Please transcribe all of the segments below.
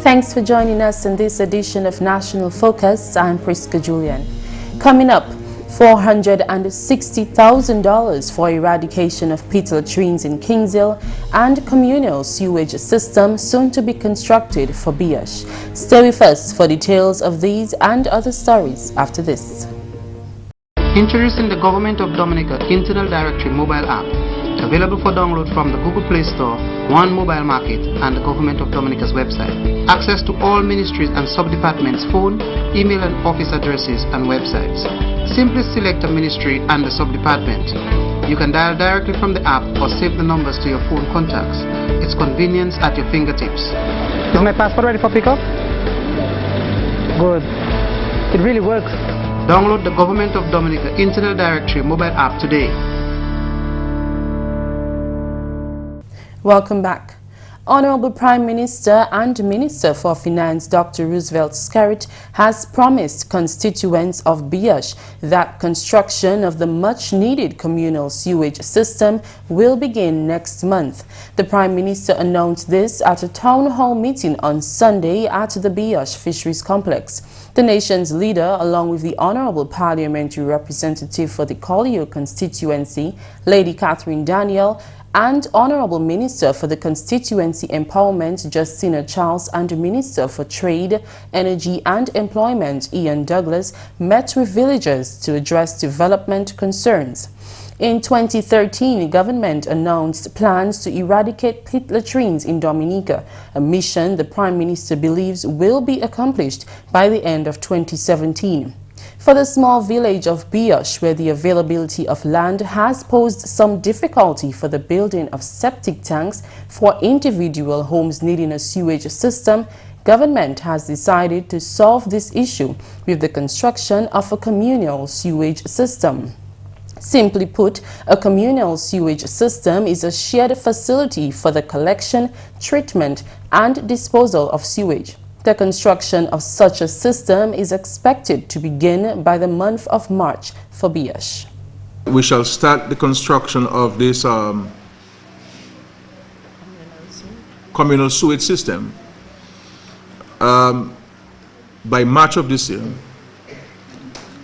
Thanks for joining us in this edition of National Focus. I'm Prisca Julien. Coming up, $460,000 for eradication of pit latrines in Kingsville and communal sewage system soon to be constructed for Bioche. Stay with us for details of these and other stories after this. Introducing the Government of Dominica Internal Directory mobile app, available for download from the Google Play Store, One Mobile Market, and the Government of Dominica's website. Access to all ministries and sub-departments' phone, email and office addresses and websites. Simply select a ministry and the sub-department. You can dial directly from the app or save the numbers to your phone contacts. It's convenience at your fingertips. Is my passport ready for pickup? Good. It really works. Download the Government of Dominica Internal Directory mobile app today. Welcome back. Honorable Prime Minister and Minister for Finance Dr. Roosevelt Skerrit has promised constituents of Bioche that construction of the much-needed communal sewage system will begin next month. The Prime Minister announced this at a town hall meeting on Sunday at the Bioche Fisheries Complex. The nation's leader, along with the Honorable Parliamentary Representative for the Collioure constituency, Lady Catherine Daniel, and Honorable Minister for the Constituency Empowerment Justina Charles and Minister for Trade, Energy and Employment Ian Douglas met with villagers to address development concerns. In 2013, the government announced plans to eradicate pit latrines in Dominica, a mission the Prime Minister believes will be accomplished by the end of 2017. For the small village of Bioche, where the availability of land has posed some difficulty for the building of septic tanks for individual homes needing a sewage system, government has decided to solve this issue with the construction of a communal sewage system. Simply put, a communal sewage system is a shared facility for the collection, treatment, and disposal of sewage. The construction of such a system is expected to begin by the month of March for Bioche. We shall start the construction of this communal sewage system by March of this year.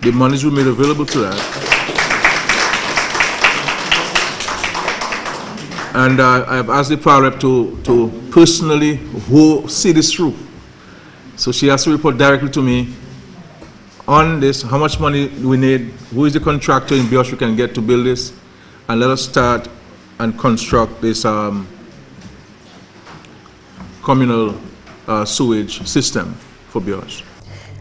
The monies will be made available to that. And I have asked the power rep to personally see this through. So she has to report directly to me on this, how much money do we need, who is the contractor in Bioche we can get to build this, and let us start and construct this communal sewage system for Bioche.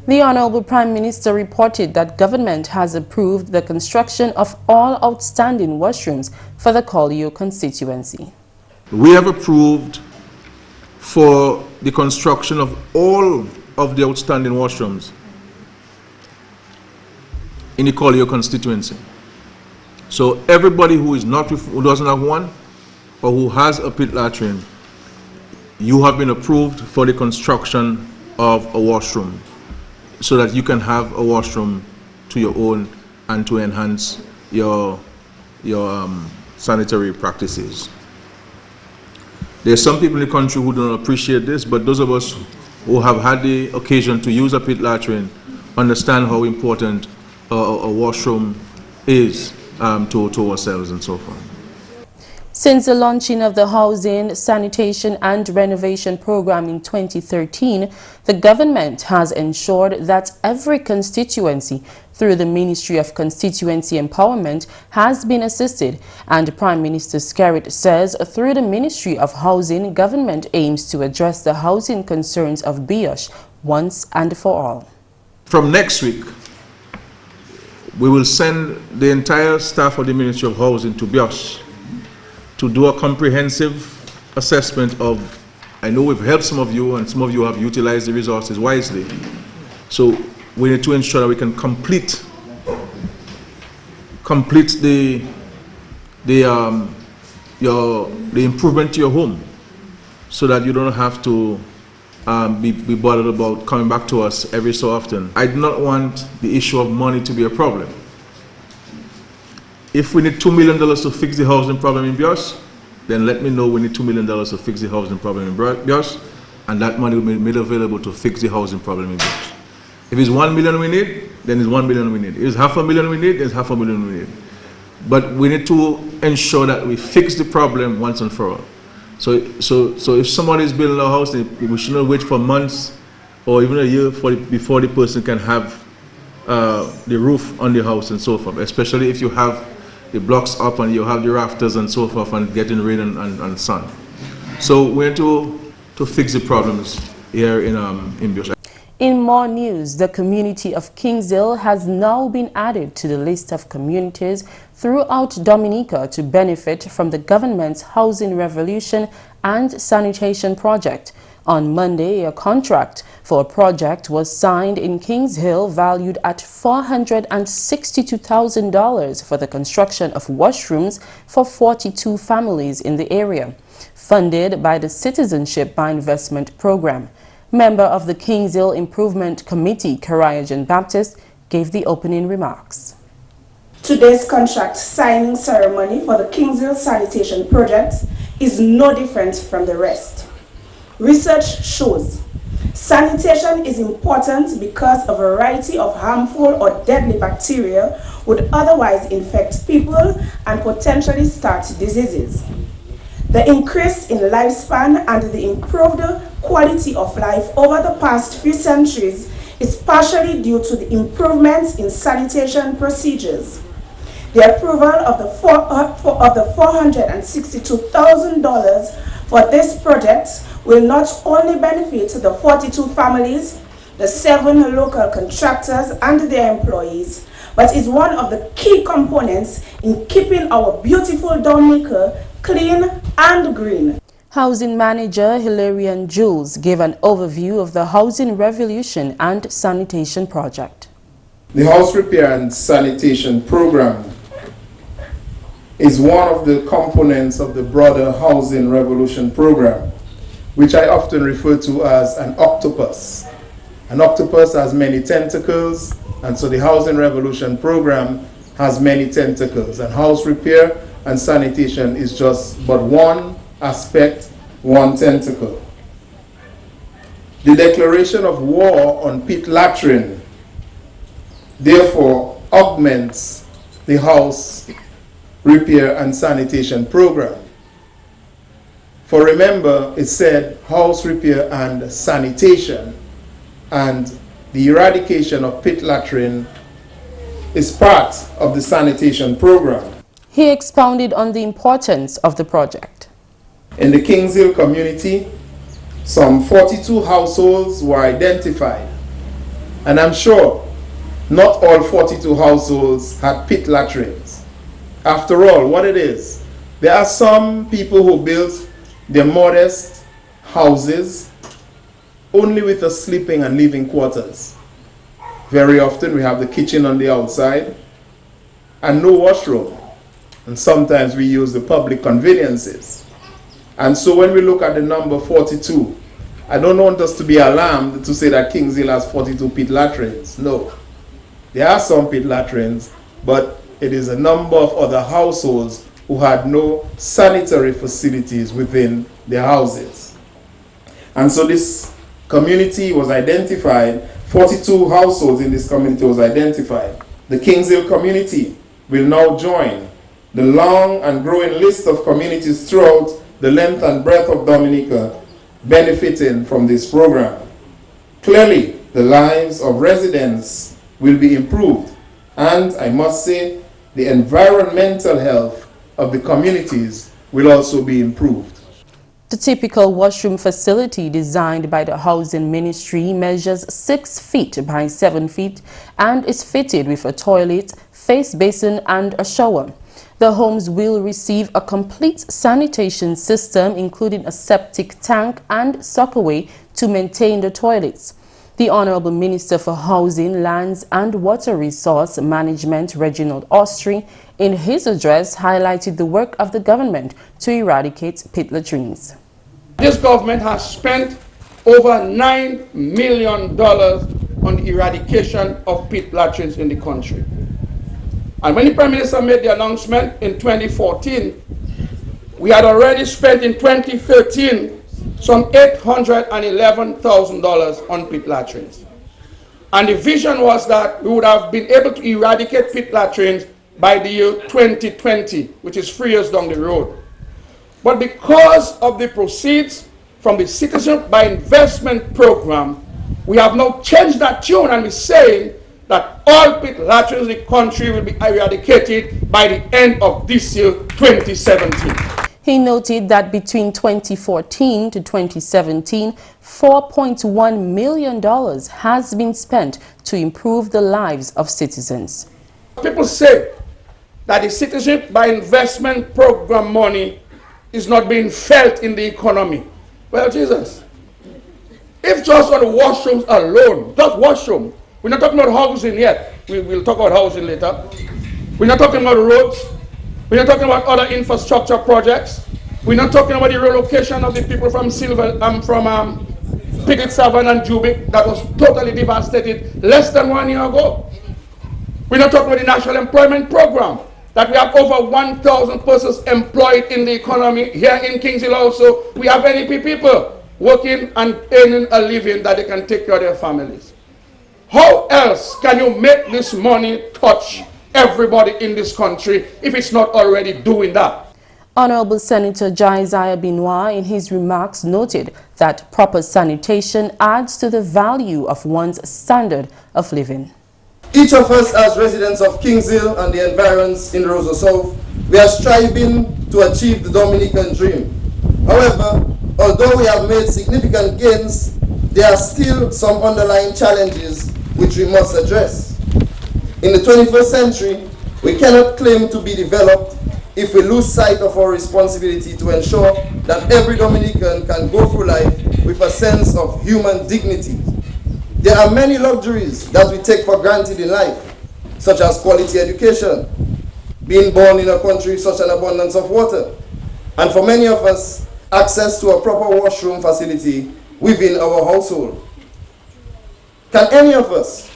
The Honorable Prime Minister reported that government has approved the construction of all outstanding washrooms for the Collioure constituency. We have approved for the construction of all of the outstanding washrooms in the Collioure constituency. So everybody who doesn't have one or who has a pit latrine, you have been approved for the construction of a washroom so that you can have a washroom to your own and to enhance your sanitary practices. There are some people in the country who don't appreciate this, but those of us who have had the occasion to use a pit latrine understand how important a washroom is to ourselves and so forth. Since the launching of the Housing, Sanitation and Renovation Program in 2013, the government has ensured that every constituency through the Ministry of Constituency Empowerment has been assisted, and Prime Minister Skerrit says through the Ministry of Housing, government aims to address the housing concerns of Bioche once and for all. From next week, we will send the entire staff of the Ministry of Housing to Bioche to do a comprehensive assessment of, I know we've helped some of you and some of you have utilized the resources wisely. So we need to ensure that we can complete the improvement to your home so that you don't have to be bothered about coming back to us every so often. I do not want the issue of money to be a problem. If we need $2 million to fix the housing problem in Bioche, then let me know we need $2 million to fix the housing problem in Bioche, and that money will be made available to fix the housing problem in Bioche. If it's 1 million we need, then it's 1 million we need. If it's $500,000 we need, then it's $500,000 we need. But we need to ensure that we fix the problem once and for all. So if somebody is building a house, we should not wait for months or even a year before the person can have the roof on the house and so forth, especially if you have the blocks up and you have the rafters and so forth and getting rain and sun. So we need to fix the problems here in Bioche. In more news, the community of Kingshill has now been added to the list of communities throughout Dominica to benefit from the government's housing revolution and sanitation project. On Monday, a contract for a project was signed in Kingshill valued at $462,000 for the construction of washrooms for 42 families in the area, funded by the Citizenship by Investment Program. Member of the Kingshill Improvement Committee, Karajan Baptist, gave the opening remarks. Today's contract signing ceremony for the Kingsville sanitation project is no different from the rest. Research shows sanitation is important because a variety of harmful or deadly bacteria would otherwise infect people and potentially start diseases. The increase in lifespan and the improved quality of life over the past few centuries is partially due to the improvements in sanitation procedures. The approval of the $462,000 for this project will not only benefit the 42 families, the 7 local contractors and their employees, but is one of the key components in keeping our beautiful Dominica clean and green. Housing Manager Hilarion Jules gave an overview of the Housing Revolution and Sanitation Project. The House Repair and Sanitation Program is one of the components of the broader Housing Revolution Program, which I often refer to as an octopus. An octopus has many tentacles, and so the Housing Revolution Program has many tentacles, and house repair and sanitation is just but one aspect, one tentacle. The declaration of war on pit latrine therefore augments the house repair and sanitation program. For remember, it said house repair and sanitation, and the eradication of pit latrine is part of the sanitation program. He expounded on the importance of the project. In the Kingsville community, some 42 households were identified, and I'm sure not all 42 households had pit latrines. After all, what it is, there are some people who built their modest houses only with a sleeping and living quarters. Very often we have the kitchen on the outside and no washroom, and sometimes we use the public conveniences. And so when we look at the number 42, I don't want us to be alarmed to say that Kingsville has 42 pit latrines. No, there are some pit latrines, but it is a number of other households who had no sanitary facilities within their houses. And so this community was identified, 42 households in this community was identified. The Kingshill community will now join the long and growing list of communities throughout the length and breadth of Dominica benefiting from this program. Clearly, the lives of residents will be improved, and I must say, the environmental health of the communities will also be improved. The typical washroom facility designed by the Housing Ministry measures 6 feet by 7 feet and is fitted with a toilet, face basin and a shower. The homes will receive a complete sanitation system, including a septic tank and sockaway to maintain the toilets. The Honorable Minister for Housing, Lands and Water Resource Management, Reginald Austri, in his address highlighted the work of the government to eradicate pit latrines. This government has spent over $9 million on the eradication of pit latrines in the country. And when the Prime Minister made the announcement in 2014, we had already spent in 2013 some $811,000 on pit latrines. And the vision was that we would have been able to eradicate pit latrines by the year 2020, which is 3 years down the road. But because of the proceeds from the Citizen by Investment Program, we have now changed that tune and we're saying that all pit latrines in the country will be eradicated by the end of this year, 2017. He noted that between 2014 to 2017, $4.1 million has been spent to improve the lives of citizens. People say that the Citizen by Investment Program money is not being felt in the economy. Well, Jesus, if just on the washrooms alone, just washroom, we're not talking about housing yet. We'll talk about housing later. We're not talking about roads. We're not talking about other infrastructure projects. We're not talking about the relocation of the people from Piggott Savannah and Jubic that was totally devastated less than 1 year ago. We're not talking about the National Employment Program, that we have over 1,000 persons employed in the economy. Here in Kingsville also, we have NEP people working and earning a living that they can take care of their families. How else can you make this money touch everybody in this country if it's not already doing that? Honorable Senator Josiah Benoit in his remarks noted that proper sanitation adds to the value of one's standard of living. Each of us as residents of Kingshill and the environs in Roseau South, we are striving to achieve the Dominican dream. However, although we have made significant gains, there are still some underlying challenges which we must address. In the 21st century, we cannot claim to be developed if we lose sight of our responsibility to ensure that every Dominican can go through life with a sense of human dignity. There are many luxuries that we take for granted in life, such as quality education, being born in a country with such an abundance of water, and for many of us, access to a proper washroom facility within our household. Can any of us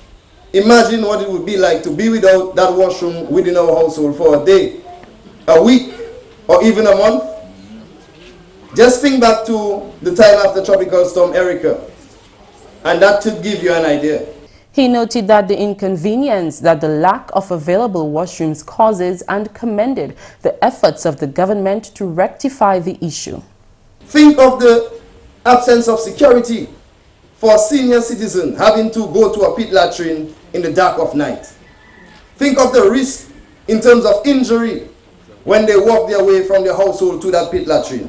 imagine what it would be like to be without that washroom within our household for a day, a week, or even a month? Just think back to the time after Tropical Storm Erica, and that should give you an idea. He noted that the inconvenience that the lack of available washrooms causes and commended the efforts of the government to rectify the issue. Think of the absence of security for a senior citizen having to go to a pit latrine in the dark of night. Think of the risk in terms of injury when they walk their way from their household to that pit latrine.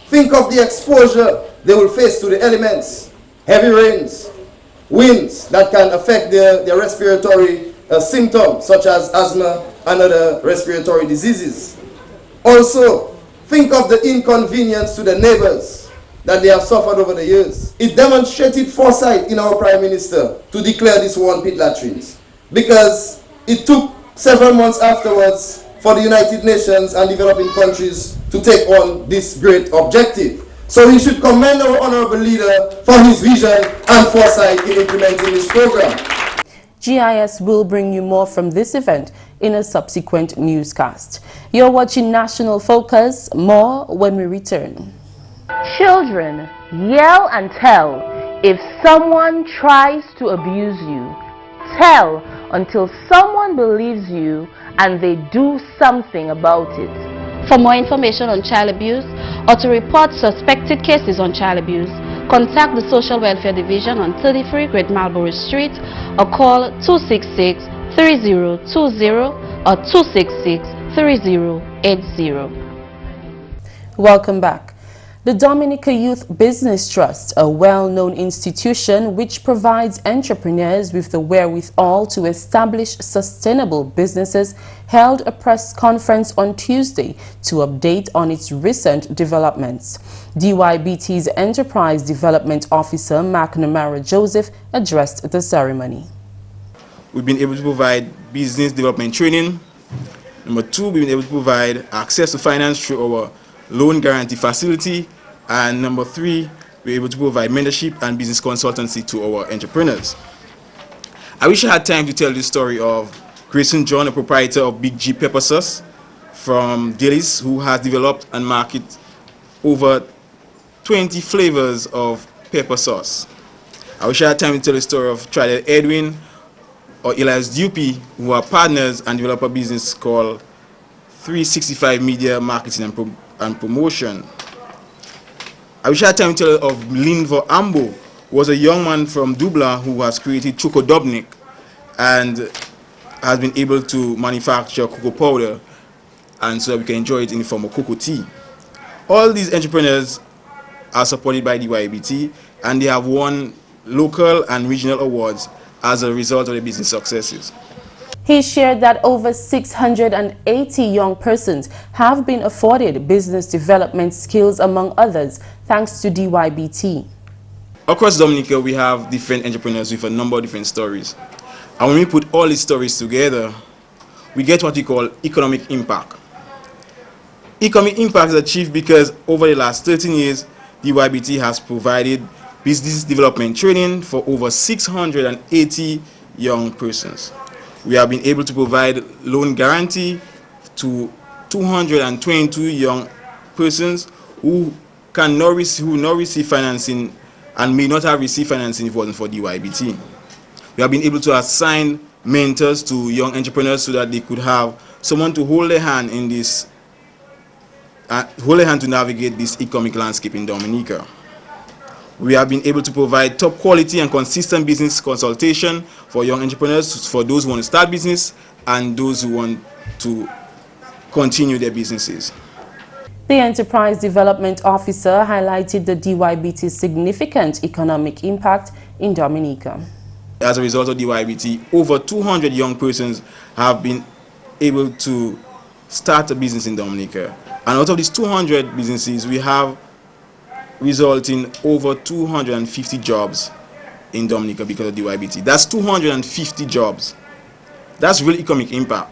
Think of the exposure they will face to the elements, heavy rains, winds that can affect their respiratory symptoms such as asthma and other respiratory diseases. Also, think of the inconvenience to the neighbors that they have suffered over the years. It demonstrated foresight in our Prime Minister to declare this war on pit latrines, because it took several months afterwards for the United Nations and developing countries to take on this great objective. So he should commend our honorable leader for his vision and foresight in implementing this program. GIS will bring you more from this event in a subsequent newscast. You're watching National Focus. More when we return. Children, yell and tell. If someone tries to abuse you, tell until someone believes you and they do something about it. For more information on child abuse or to report suspected cases on child abuse, contact the Social Welfare Division on 33 Great Marlborough Street or call 266-3020 or 266-3080. Welcome back. The Dominica Youth Business Trust, a well-known institution which provides entrepreneurs with the wherewithal to establish sustainable businesses, held a press conference on Tuesday to update on its recent developments. DYBT's Enterprise Development Officer, McNamara Joseph, addressed the ceremony. We've been able to provide business development training. Number two, we've been able to provide access to finance through our loan guarantee facility. And number three, we're able to provide mentorship and business consultancy to our entrepreneurs. I wish I had time to tell the story of Grayson John, a proprietor of Big G Pepper Sauce from Dillis, who has developed and marketed over 20 flavors of pepper sauce. I wish I had time to tell the story of Trident Edwin or Elias Dupe, who are partners and develop a business called 365 Media Marketing and Promotion. I wish I had time to tell of Linvo Ambo, who was a young man from Dubla who has created Choco Dobnik and has been able to manufacture cocoa powder, and so that we can enjoy it in the form of cocoa tea. All these entrepreneurs are supported by the YBT, and they have won local and regional awards as a result of their business successes. He shared that over 680 young persons have been afforded business development skills, among others, thanks to DYBT. Across Dominica, we have different entrepreneurs with a number of different stories. And when we put all these stories together, we get what we call economic impact. Economic impact is achieved because over the last 13 years, DYBT has provided business development training for over 680 young persons. We have been able to provide loan guarantee to 222 young persons who not receive financing and may not have received financing if it wasn't for DYBT. We have been able to assign mentors to young entrepreneurs so that they could have someone to hold their hand in this, to navigate this economic landscape in Dominica. We have been able to provide top quality and consistent business consultation for young entrepreneurs, for those who want to start business and those who want to continue their businesses. The Enterprise Development Officer highlighted the DYBT's significant economic impact in Dominica. As a result of DYBT, over 200 young persons have been able to start a business in Dominica. And out of these 200 businesses, we have resulting over 250 jobs in Dominica because of DYBT. That's 250 jobs. That's real economic impact.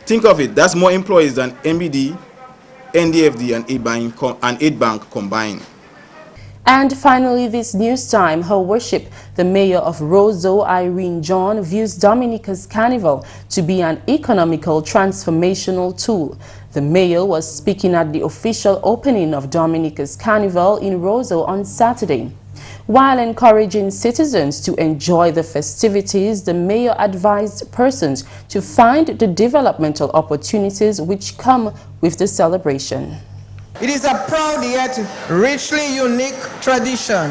Think of it, that's more employees than MBD, NDFD and 8 Bank combined. And finally, this news time, Her Worship, the Mayor of Roseau, Irene John, views Dominica's Carnival to be an economical transformational tool. The Mayor was speaking at the official opening of Dominica's Carnival in Roseau on Saturday. While encouraging citizens to enjoy the festivities, the Mayor advised persons to find the developmental opportunities which come with the celebration. It is a proud yet richly unique tradition.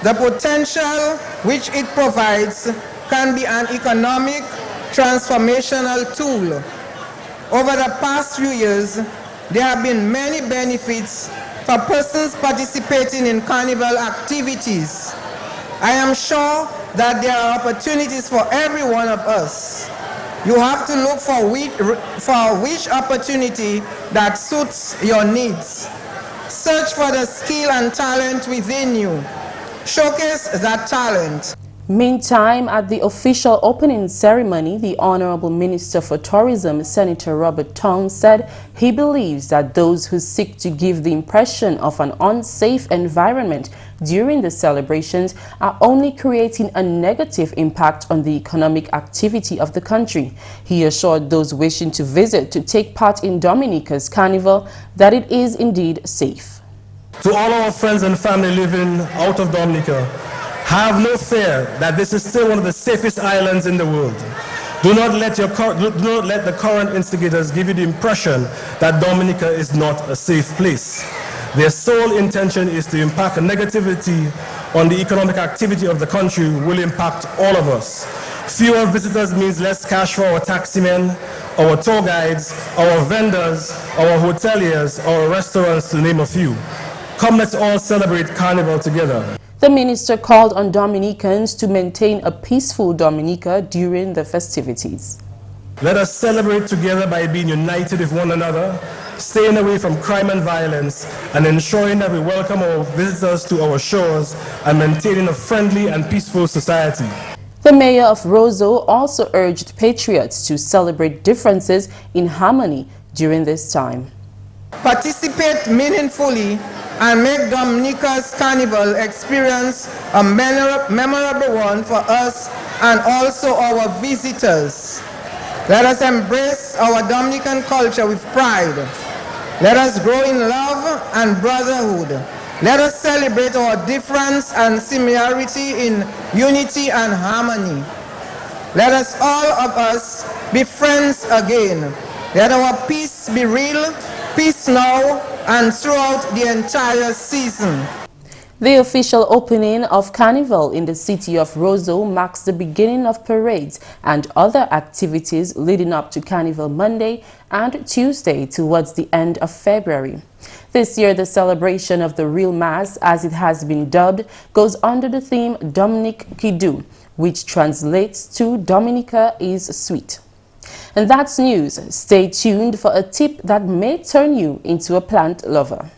The potential which it provides can be an economic transformational tool. Over the past few years, there have been many benefits for persons participating in carnival activities. I am sure that there are opportunities for every one of us. You have to look for which opportunity that suits your needs. Search for the skill and talent within you. Showcase that talent. Meantime, at the official opening ceremony, the Honorable Minister for Tourism, Senator Robert Tong, said he believes that those who seek to give the impression of an unsafe environment during the celebrations are only creating a negative impact on the economic activity of the country. He assured those wishing to visit to take part in Dominica's Carnival that it is indeed safe. To all our friends and family living out of Dominica, have no fear that this is still one of the safest islands in the world. Do not let the current instigators give you the impression that Dominica is not a safe place. Their sole intention is to impact negativity on the economic activity of the country, will impact all of us. Fewer visitors means less cash for our taximen, our tour guides, our vendors, our hoteliers, our restaurants, to name a few. Come, let's all celebrate Carnival together. The minister called on Dominicans to maintain a peaceful Dominica during the festivities. Let us celebrate together by being united with one another, staying away from crime and violence, and ensuring that we welcome our visitors to our shores and maintaining a friendly and peaceful society. The mayor of Roseau also urged patriots to celebrate differences in harmony during this time. Participate meaningfully and make Dominica's Carnival experience a memorable one for us and also our visitors. Let us embrace our Dominican culture with pride. Let us grow in love and brotherhood. Let us celebrate our difference and similarity in unity and harmony. Let us, all of us, be friends again. Let our peace be real, peace now and throughout the entire season. The official opening of Carnival in the city of Roseau marks the beginning of parades and other activities leading up to Carnival Monday and Tuesday towards the end of February. This year, the celebration of the Real Mass, as it has been dubbed, goes under the theme Dominique Kidou, which translates to Dominica is sweet. And that's news. Stay tuned for a tip that may turn you into a plant lover.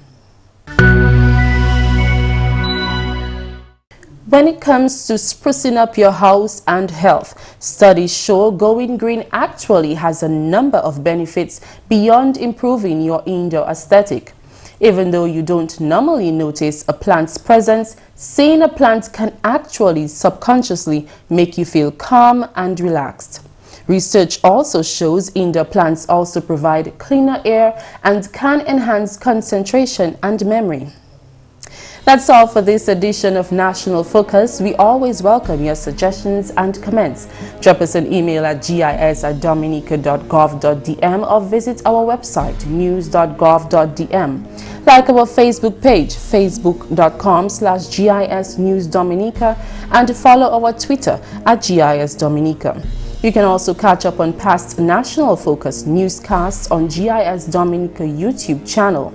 When it comes to sprucing up your house and health, studies show going green actually has a number of benefits beyond improving your indoor aesthetic. Even though you don't normally notice a plant's presence, seeing a plant can actually subconsciously make you feel calm and relaxed. Research also shows indoor plants also provide cleaner air and can enhance concentration and memory. That's all for this edition of National Focus. We always welcome your suggestions and comments. Drop us an email at gis@dominica.gov.dm or visit our website news.gov.dm. Like our Facebook page, facebook.com/GIS News Dominica, and follow our Twitter at GIS Dominica. You can also catch up on past National Focus newscasts on GIS Dominica YouTube channel.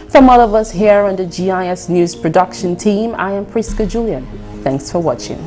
From all of us here on the GIS News production team, I am Prisca Julien. Thanks for watching.